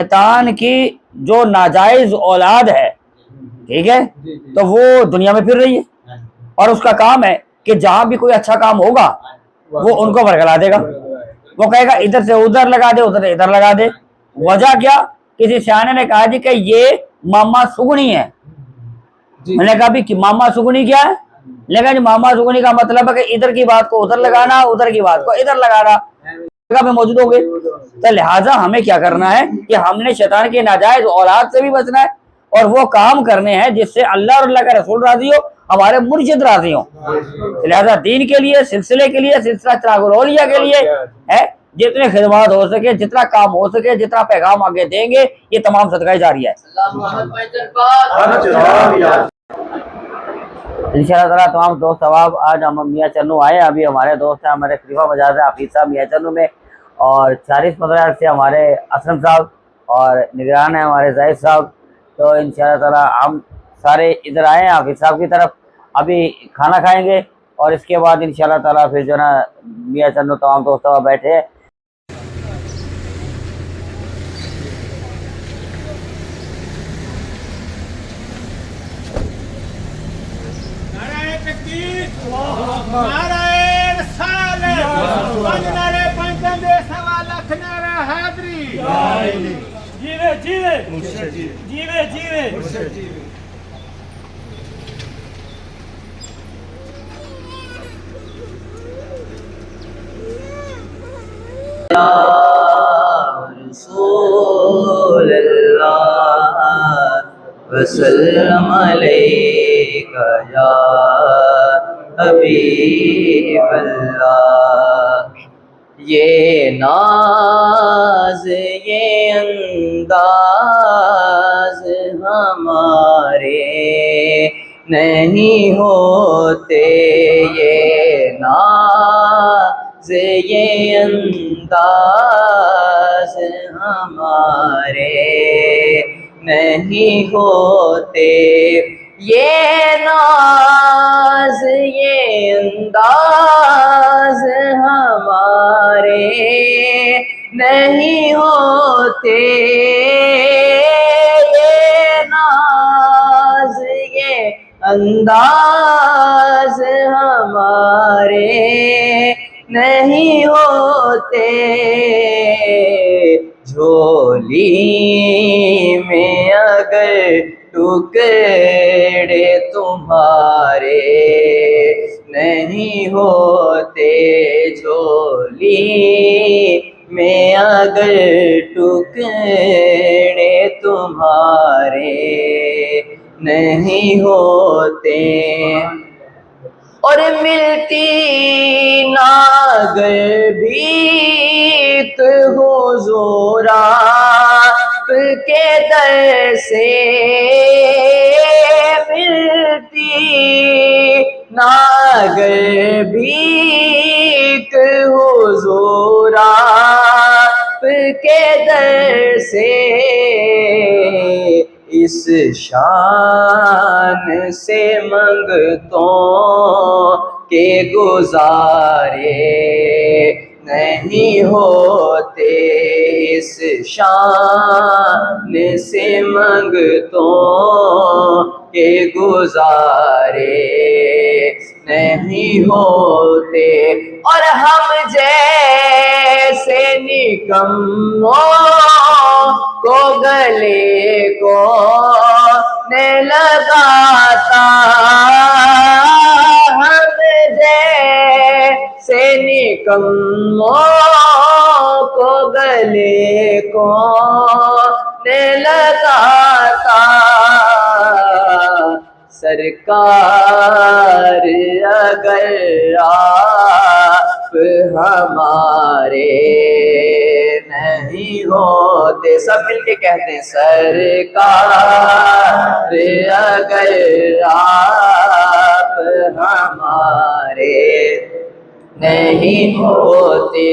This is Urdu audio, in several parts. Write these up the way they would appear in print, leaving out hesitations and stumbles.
شیطان کی جو ناجائز اولاد ہے، ٹھیک ہے، تو وہ دنیا میں پھر رہی ہے، اور اس کا کام ہے کہ جہاں بھی کوئی اچھا کام ہوگا وہ ان کو ورگلا دے گا، وہ کہے گا ادھر سے ادھر لگا دے، ادھر سے ادھر لگا دے۔ وجہ کیا؟ کسی سیانے نے کہا جی کہ یہ ماما سگنی ہے۔ میں نے کہا بھی کہ ماما سگنی کیا ہے؟ لیکن جی ماما سگنی کا مطلب ہے کہ ادھر کی بات کو ادھر لگانا، ادھر کی بات کو ادھر لگانا میں موجود ہو گئے۔ تو لہٰذا ہمیں کیا کرنا ہے کہ ہم نے شیطان کی ناجائز اولاد سے بھی بچنا ہے، اور وہ کام کرنے ہیں جس سے اللہ اور اللہ کا رسول راضی ہو، ہمارے مرشد راضی ہوں۔ لہٰذا دین کے لیے، سلسلے کے لیے، سلسلہ چراغ الاولیاء کے لیے ہے، جتنے خدمات ہو سکے، جتنا کام ہو سکے، جتنا پیغام آگے دیں گے، یہ تمام صدقہ جاریہ ہے۔ انشاءاللہ تعالیٰ تمام دوست احباب، آج ہم میاں چنو آئے ہیں، ابھی ہمارے دوست ہیں، ہمارے خلیفہ مجاز ہیں حفیظ صاحب میاں چنو میں، اور 40-15 سے ہمارے اسلم صاحب، اور نگران ہیں ہمارے زاہد صاحب۔ تو انشاءاللہ تعالیٰ ہم سارے ادھر آئے ہیں حفیظ صاحب کی طرف، ابھی کھانا کھائیں گے، اور اس کے بعد انشاءاللہ تعالیٰ پھر جو نا میاں چنو تمام دوست احباب بیٹھے ہیں۔ رسول اللہ وسلم علیک یا حبیب اللہ۔ یہ ناز یہ انداز ہمارے نہیں ہوتے، یہ ناز یہ انداز ہمارے نہیں ہوتے، یہ ناز یہ انداز ہمارے نہیں ہوتے، یہ ناز یہ انداز ہمارے نہیں ہوتے، جھولی میں اگر ٹکڑے تمہارے نہیں ہوتے، جھولی میں اگر ٹکڑے تمہارے نہیں ہوتے، اور ملتی ناگر بھیک حضور آپ کے در سے، ملتی ناگر بھیک حضور آپ کے در سے، اس شان سے منگتوں کے گزارے نہیں ہوتے، اس شان سے منگتوں کے گزارے نہیں ہوتے، اور ہم جیسے نکموں کو گلے کو لگاتا، ہم جیسے نکموں کو گلے کو لگاتا، سرکار اگر آپ ہمارے نہیں ہوتے، سب مل کے کہتے ہیں، سرکار اگر آپ ہمارے نہیں ہوتے،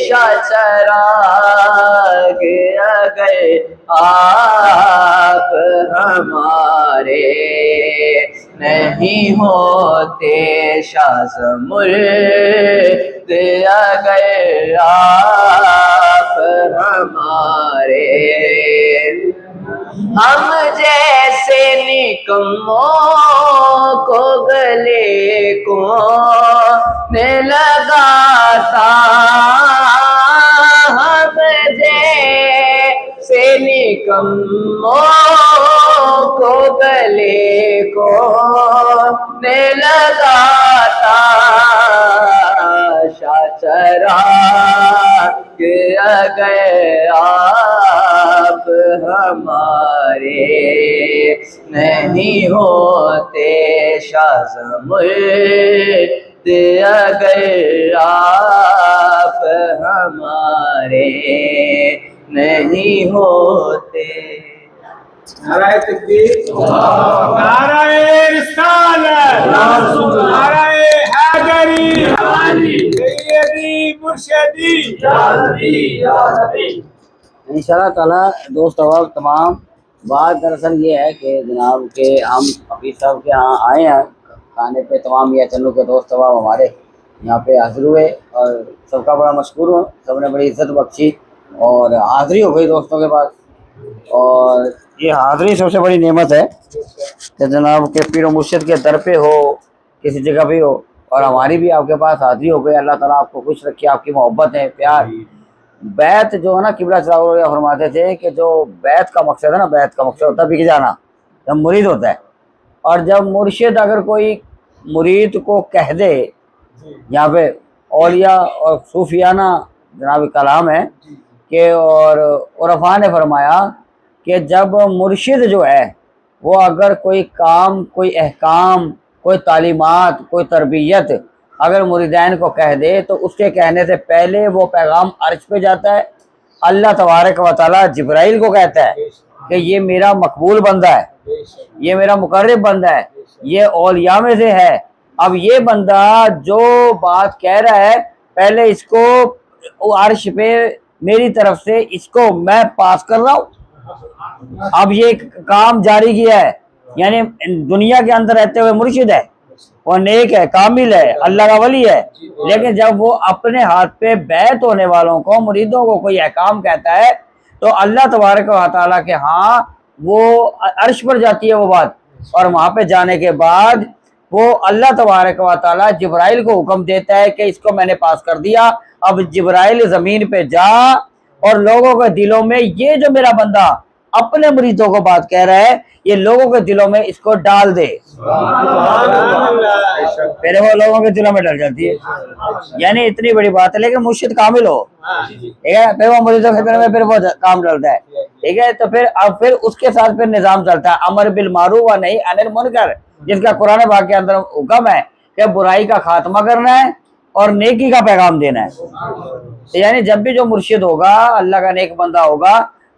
شاہ چراغ اگر آپ ہمارے نہیں ہوتے، شاہ زمرد اگر آپ ہمارے ہم جیسے نکموں کو گلے کو لگاتا، ہم جیسے نکموں کو گلے کو لگاتا، شاہ چراغ اگر آپ ہمارے نہیں ہوتے، شاہ زمرد اگر آپ ہمارے نہیں ہوتے۔ نعرہ تکبیر، نعرہ رسالت، نعرہ حیدری، سیدی مرشدی، انشاءاللہ تعالیٰ دوست احباب تمام، بات دراصل یہ ہے کہ جناب کہ ہم حفیظ صاحب کے یہاں آئے ہیں کھانے پہ، تمام یہ چنو کے دوست احباب ہمارے یہاں پہ حاضر ہوئے اور سب کا بڑا مشکور ہوں، سب نے بڑی عزت بخشی اور حاضری ہو گئی دوستوں کے پاس، اور یہ حاضری سب سے بڑی نعمت ہے کہ جناب کے پیر و مرشد کے در پہ ہو، کسی جگہ بھی ہو، اور ہماری بھی آپ کے پاس حاضری ہو گئی۔ اللہ تعالیٰ آپ کو خوش رکھے، آپ کی محبت ہے، پیار۔ بیعت جو ہے نا، قبلہ چراغ فرماتے تھے کہ جو بیعت کا مقصد ہے نا، بیعت کا مقصد ہوتا ہے بک جانا، جب مرید ہوتا ہے، اور جب مرشد اگر کوئی مرید کو کہہ دے، یہاں پہ اولیاء اور صوفیانہ جناب کلام ہے کہ اور عرفاء نے فرمایا کہ جب مرشد جو ہے وہ اگر کوئی کام، کوئی احکام، کوئی تعلیمات، کوئی تربیت اگر مریدین کو کہہ دے تو اس کے کہنے سے پہلے وہ پیغام عرش پہ جاتا ہے، اللہ تبارک و تعالیٰ جبرائیل کو کہتا ہے کہ یہ میرا مقبول بندہ ہے، یہ میرا مقرب بندہ ہے، یہ اولیاء میں سے ہے۔ اب یہ بندہ جو بات کہہ رہا ہے پہلے اس کو عرش پہ میری طرف سے اس کو میں پاس کر رہا ہوں۔ اب یہ کام جاری کیا ہے، یعنی دنیا کے اندر رہتے ہوئے مرشد ہے، وہ نیک ہے، کامل ہے، اللہ کا ولی ہے، لیکن جب وہ اپنے ہاتھ پہ بیعت ہونے والوں کو، مریدوں کو کوئی احکام کہتا ہے تو اللہ تبارک و تعالیٰ کے ہاں وہ عرش پر جاتی ہے وہ بات، اور وہاں پہ جانے کے بعد وہ اللہ تبارک و تعالیٰ جبرائیل کو حکم دیتا ہے کہ اس کو میں نے پاس کر دیا، اب جبرائیل زمین پہ جا اور لوگوں کے دلوں میں یہ جو میرا بندہ اپنے مریدوں کو بات کہہ رہا ہے یہ لوگوں کے دلوں میں اس کو ڈال دے، پھر وہ لوگوں کے دلوں میں ڈال جاتی ہے، یعنی اتنی بڑی بات ہے۔ لیکن مرشد کامل ہو، ٹھیک ہے، پھر وہ مریدوں کے دلوں میں پھر وہ کام ڈالتا ہے، ٹھیک ہے، تو پھر اس کے ساتھ پھر نظام چلتا ہے امر بالمعروف و نہی عن المنکر، جس کا قرآن پاک کے اندر حکم ہے کہ برائی کا خاتمہ کرنا ہے اور نیکی کا پیغام دینا ہے۔ یعنی جب بھی جو مرشد ہوگا، اللہ کا نیک بندہ ہوگا،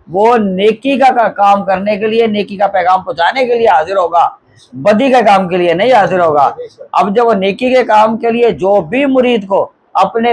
وہ نیکی کا کام کرنے کے لیے، نیکی کا پیغام پہنچانے کے لیے حاضر ہوگا، بدی کے کام کے لیے نہیں حاضر ہوگا۔ اب جب وہ نیکی کے کام کے لیے جو بھی مرید کو اپنے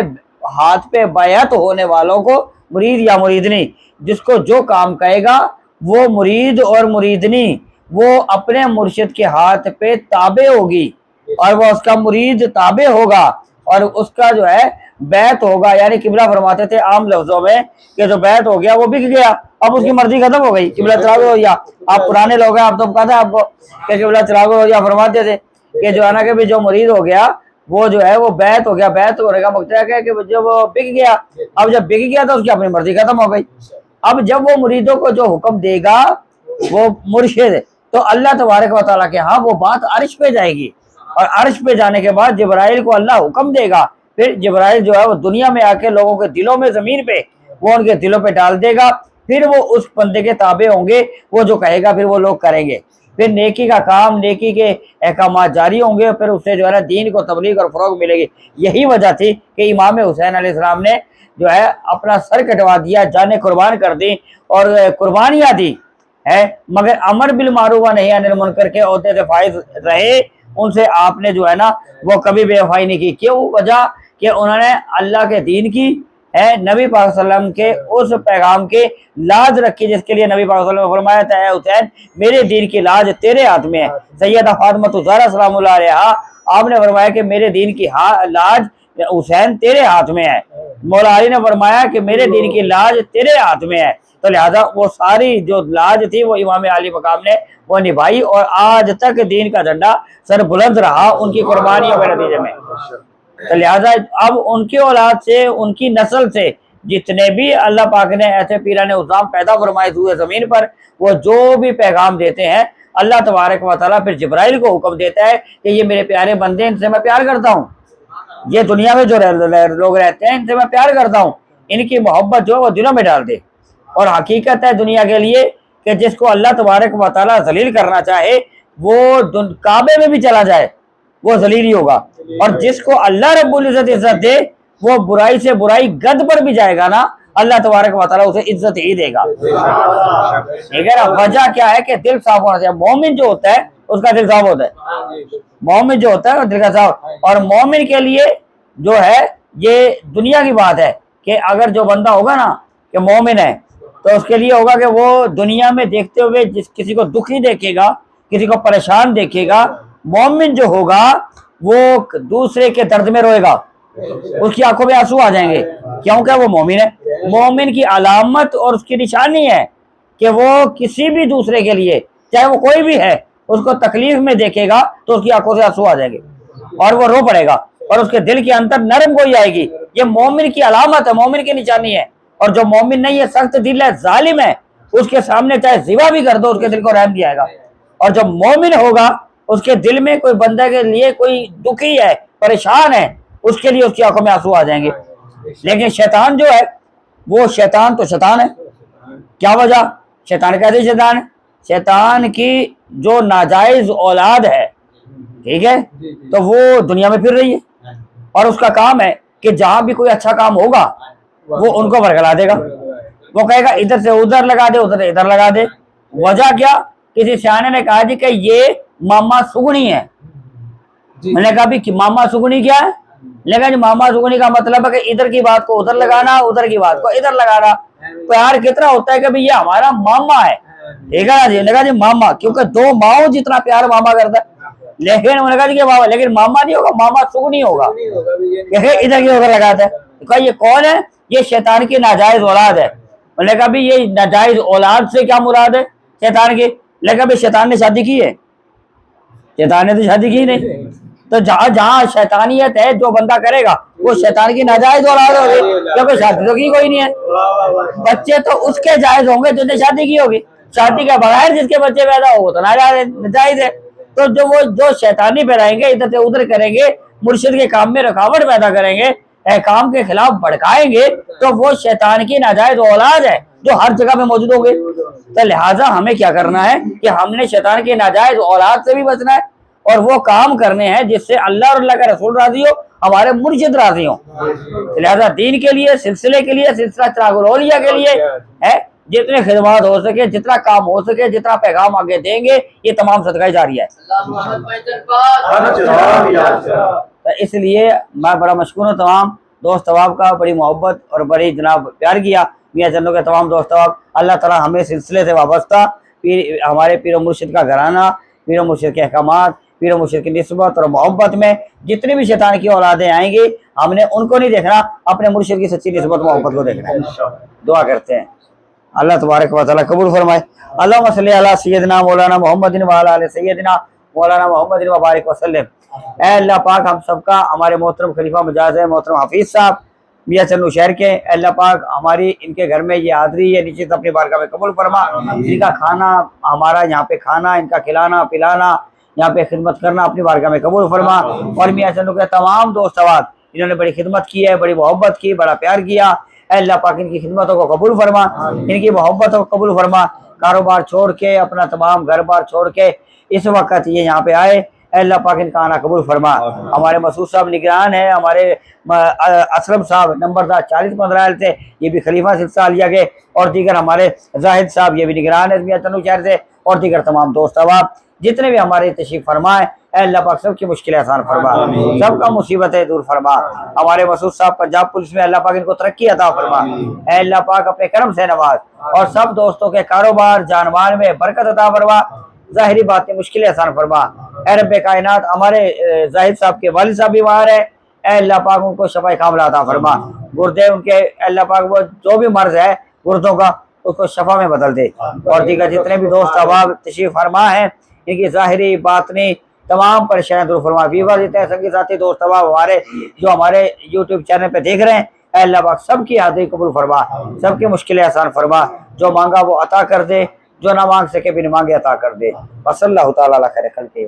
ہاتھ پہ بیعت ہونے والوں کو، مرید یا مریدنی، جس کو جو کام کہے گا وہ مرید اور مریدنی وہ اپنے مرشد کے ہاتھ پہ تابع ہوگی، اور وہ اس کا مرید تابع ہوگا اور اس کا جو ہے بیعت ہوگا۔ یعنی قبلہ فرماتے تھے عام لفظوں میں کہ جو بیعت ہو گیا وہ بک گیا، اب اس کی مرضی ختم ہو گئی، قبلہ چراغ ہو گیا۔ آپ پرانے لوگ ہیں، آپ تو پتا ہے آپ کو کہ قبلہ چراغ ہو گیا فرماتے تھے کہ جو ہے نا کہ بھی جو مرید ہو گیا وہ جو ہے وہ بیعت ہو گیا، بیعت ہونے کا مقصد ہے کہ جب وہ بک گیا، اب جب بک گیا تو اس کی اپنی مرضی ختم ہو گئی۔ اب جب وہ مریدوں کو جو حکم دے گا وہ مرشد، تو اللہ تبارک و تعالیٰ کے ہاں وہ بات عرش پہ جائے گی، اور عرش پہ جانے کے بعد جبرائیل کو اللہ حکم دے گا، پھر جبرائیل جو ہے وہ دنیا میں آ کے لوگوں کے دلوں میں، زمین پہ وہ ان کے دلوں پہ ڈال دے گا، پھر وہ اس بندے کے تابع ہوں گے، وہ جو کہے گا پھر وہ لوگ کریں گے، پھر نیکی کا کام، نیکی کے احکامات جاری ہوں گے، پھر اس سے جو ہے نا دین کو تبلیغ اور فروغ ملے گی۔ یہی وجہ تھی کہ امام حسین علیہ السلام نے جو ہے اپنا سر کٹوا دیا، جانیں قربان کر دی اور قربانیاں دی ہے، مگر امر بالمعروف و نہی عن المنکر کے عہدے سے فائز رہے، ان سے آپ نے جو ہے نا وہ کبھی بے وفائی نہیں کی۔ کیوں؟ وجہ کہ انہوں نے اللہ کے دین کی ہے، نبی پاک صلی اللہ علیہ وسلم کے اس پیغام کے لاج رکھی جس کے لیے نبی پاک صلی اللہ علیہ وسلم نے فرمایا تھا اے حسین میرے دین کی لاج تیرے ہاتھ میں ہے۔ سیدہ فاطمہ الزہرا سلام اللہ علیہا آپ نے فرمایا کہ میرے دین کی لاج حسین تیرے ہاتھ میں ہے۔ مولا علی نے فرمایا کہ میرے دین کی لاج تیرے ہاتھ میں ہے۔ تو لہذا وہ ساری جو لاج تھی وہ امام علی مقام نے وہ نبھائی، اور آج تک دین کا جھنڈا سر بلند رہا ان کی قربانیوں کے نتیجے میں۔ تو لہذا اب ان کی اولاد سے، ان کی نسل سے جتنے بھی اللہ پاک نے ایسے پیران عظام پیدا فرمائے ہوئے زمین پر، وہ جو بھی پیغام دیتے ہیں اللہ تبارک و تعالیٰ پھر جبرائیل کو حکم دیتا ہے کہ یہ میرے پیارے بندے، ان سے میں پیار کرتا ہوں، یہ دنیا میں جو لوگ رہتے ہیں ان سے میں پیار کرتا ہوں، ان کی محبت جو وہ دلوں میں ڈال دے۔ اور حقیقت ہے دنیا کے لیے کہ جس کو اللہ تبارک و تعالیٰ ذلیل کرنا چاہے وہ کعبے میں بھی چلا جائے وہ ذلیل ہی ہوگا، اور جس کو اللہ رب العزت عزت دے وہ برائی سے برائی گد پر بھی جائے گا نا، اللہ تبارک و تعالیٰ اسے عزت ہی دے گا۔ ٹھیک ہے نا؟ وجہ کیا ہے کہ دل صاف ہونا چاہیے۔ مومن جو ہوتا ہے اس کا دل صاف ہوتا ہے، مومن جو ہوتا ہے وہ دل کا صاف، اور مومن کے لیے جو ہے یہ دنیا کی بات ہے کہ اگر جو بندہ ہوگا نا کہ مومن ہے تو اس کے لیے ہوگا کہ وہ دنیا میں دیکھتے ہوئے کسی کو دکھی دیکھے گا، کسی کو پریشان دیکھے گا۔ مومن جو ہوگا وہ دوسرے کے درد میں روئے گا، اس کی آنکھوں میں آنسو آ جائیں گے، کیونکہ وہ مومن ہے۔ مومن کی علامت اور اس کی نشانی ہے کہ وہ کسی بھی دوسرے کے لیے چاہے وہ کوئی بھی ہے اس کو تکلیف میں دیکھے گا تو اس کی آنکھوں سے آنسو آ جائیں گے اور وہ رو پڑے گا، اور اس کے دل کے اندر نرم گوئی آئے گی۔ یہ مومن کی علامت ہے، مومن کی نشانی ہے۔ اور جو مومن نہیں ہے، سخت دل ہے، ظالم ہے، اس کے سامنے چاہے زیوا بھی کر دو اس کے دل کو رحم نہیں آئے گا۔ اور جو مومن ہوگا اس کے دل میں کوئی بندہ کے لیے کوئی دکھی ہے، پریشان ہے، اس کے لیے اس کی آنکھوں میں آنسو آ جائیں گے۔ لیکن شیطان جو ہے وہ شیطان تو شیطان ہے۔ کیا وجہ؟ شیطان کیسے شیطان ہے؟ شیطان کی جو ناجائز اولاد ہے، ٹھیک ہے، تو وہ دنیا میں پھر رہی ہے، اور اس کا کام ہے کہ جہاں بھی کوئی اچھا کام ہوگا وہ ان کو ورگلا دے گا، وہ کہے گا ادھر سے ادھر لگا دے، ادھر سے ادھر لگا دے۔ وجہ کیا؟ کسی سیانے نے کہا جی کہ یہ ماما سگنی ہے۔ میں نے کہا بھی ماما سگنی کیا ہے؟ لیکن جی ماما سگنی کا مطلب ہے کہ ادھر کی بات کو ادھر لگانا، ادھر کی بات کو ادھر لگانا۔ پیار کتنا ہوتا ہے کہ بھی یہ ہمارا ماما ہے، ٹھیک ہے نا جی؟ کہا جی ماما، کیونکہ دو ماؤں جتنا پیار ماما کرتا ہے، لیکن انہوں نے کہا جی کہ ماما، لیکن ماما نہیں ہوگا، ماما سگنی ہوگا، ادھر کی ادھر لگاتا ہے۔ کہا یہ کون ہے؟ یہ شیطان کی ناجائز اولاد ہے۔ انہوں نے کہا بھی یہ ناجائز اولاد سے کیا مراد ہے شیطان کی؟ لیکن بھی شیطان نے شادی کی ہے؟ شیطان نے تو شادی کی نہیں۔ تو جہاں جہاں شیطانیت ہے جو بندہ کرے گا وہ شیطان کی ناجائز اولاد ہوگی، کیونکہ شادی تو کی کوئی نہیں ہے۔ بچے تو اس کے جائز ہوں گے جس نے شادی کی ہوگی، شادی کے بغیر جس کے بچے پیدا ہو وہ تو ناجائز ہے۔ تو جو شیطانی پھیلائیں گے، ادھر سے ادھر کریں گے، مرشد کے کام میں رکاوٹ پیدا کریں گے، احکام کے خلاف بھڑکائیں گے، تو وہ شیطان کی ناجائز اولاد ہے جو ہر جگہ میں موجود ہوں گے۔ تو لہٰذا ہمیں کیا کرنا ہے کہ ہم نے شیطان کی ناجائز اولاد سے بھی بچنا ہے، اور وہ کام کرنے ہیں جس سے اللہ اور اللہ کا رسول راضی ہو، ہمارے مرشد راضی ہوں۔ لہٰذا دین کے لیے، سلسلے کے لیے، سلسلہ چراغ الاولیاء کے لیے ہے جتنے خدمات ہو سکے، جتنا کام ہو سکے، جتنا پیغام آگے دیں گے، یہ تمام صدقہ جاریہ ہے۔ تو اس لیے میں بڑا مشکور ہوں تمام دوست احباب کا، بڑی محبت اور بڑی جناب پیار کیا میاں چندوں کے تمام دوست احباب۔ اللہ تعالیٰ ہمیں سلسلے سے وابستہ ہمارے پیر و مرشد کا گھرانہ، پیر و مرشد کے احکامات، پیر و مرشد کی نسبت اور محبت میں جتنی بھی شیطان کی اولادیں آئیں گی، ہم نے ان کو نہیں دیکھنا، اپنے مرشد کی سچی نسبت محبت کو دیکھنا ہے۔ دعا کرتے ہیں اللہ تبارک و تعالیٰ قبول فرمائے۔ اللہم صلی علی سیدنا مولانا محمد وعلی آل سیدنا مولانا محمد وبارک وسلم۔ اے اللہ پاک ہم سب کا، ہمارے محترم خلیفہ مجاز ہے محترم حفیظ صاحب میاں چندو شہر کے، اے اللہ پاک ہماری ان کے گھر میں یہ حاضری ہے نشست اپنی بارگاہ میں قبول فرما۔ ان کا کھانا، ہمارا یہاں پہ کھانا، ان کا کھلانا پلانا، یہاں پہ خدمت کرنا اپنی بارگاہ میں قبول فرما۔ اور میاں چندو کے تمام دوست احباب انہوں نے بڑی خدمت کی ہے، بڑی محبت کی، بڑا پیار کیا، اے اللہ پاک ان کی خدمتوں کو قبول فرما، ان کی محبتوں کو قبول فرما۔ کاروبار چھوڑ کے، اپنا تمام گھر بار چھوڑ کے اس وقت یہ یہاں پہ آئے، اے اللہ پاک ان کا آنا قبول فرما۔ ہمارے مسعود صاحب نگران ہیں، ہمارے اسلم صاحب نمبردار 40-15 سے، یہ بھی خلیفہ سلسلہ عالیہ کے، اور دیگر ہمارے زاہد صاحب یہ بھی نگران ہے میاں چندو شہر سے، اور دیگر تمام دوست احباب جتنے بھی ہمارے تشریف فرمائے، اے اللہ پاک سب کی مشکلیں آسان فرما، سب کا مصیبتیں دور فرما۔ ہمارے مسعود صاحب پنجاب پولیس میں، اللہ پاک ان کو ترقی عطا فرما، اے اللہ پاک اپنے کرم سے نواز، اور سب دوستوں کے کاروبار جان مال میں برکت عطا فرما، ظاہری باتیں مشکلیں آسان فرما۔ اے رب کائنات ہمارے زاہد صاحب کے والد صاحب بیمار ہیں، اے اللہ پاک ان کو شفا کاملہ عطا فرما۔ گردے ان کے، اے اللہ پاک وہ جو بھی مرض ہے گردوں کا اس کو شفا میں بدل دے، اور دیگر جتنے بھی دوست احباب تشریف فرما ہیں ان کی ظاہری باطنی تمام پریشانیاں دور فرما، ویور جتنے سنگی ساتھی دوست احباب ہمارے جو ہمارے یوٹیوب چینل پہ دیکھ رہے ہیں، اے اللہ پاک سب کی حاضری قبول فرما، سب کی مشکلیں آسان فرما، جو مانگا وہ عطا کر دے، جو نہ مانگ سکے بھی نہ مانگے عطا کر دے، وصلی اللہ تعالیٰ علی خیر خلقہ